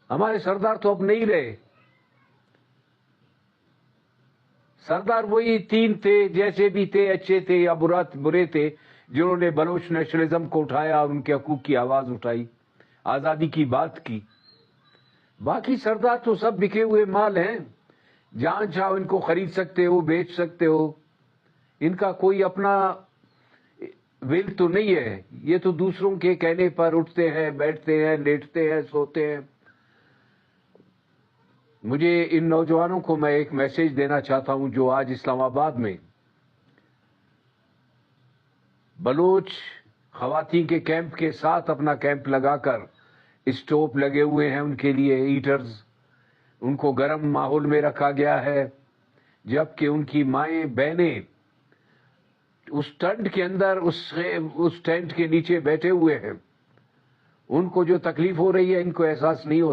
ہمارے سردار تو اب نہیں رہے. سردار وہی 3 تھے، جیسے بھی تھے، اچھے تھے یا برے تھے، جنہوں نے بلوچ نیشنلزم کو اٹھایا اور ان کے حقوق کی آواز اٹھائی، آزادی کی بات کی. باقی سردار تو سب بکے ہوئے مال ہیں، جہاں چاہو ان کو خرید سکتے ہو، بیچ سکتے ہو. ان کا کوئی اپنا ول تو نہیں ہے. یہ تو دوسروں کے کہنے پر اٹھتے ہیں، بیٹھتے ہیں، لیٹتے ہیں، سوتے ہیں. مجھے ان نوجوانوں کو میں ایک میسج دینا چاہتا ہوں جو آج اسلام آباد میں بلوچ خواتین کے کیمپ کے ساتھ اپنا کیمپ لگا کر اسٹوپ لگے ہوئے ہیں ان کے لیے، ہیٹرز، ان کو گرم ماحول میں رکھا گیا ہے، جبکہ ان کی مائیں بہنیں اس ٹنٹ کے اندر اس ٹینٹ کے نیچے بیٹھے ہوئے ہیں. ان کو جو تکلیف ہو رہی ہے ان کو احساس نہیں ہوتا.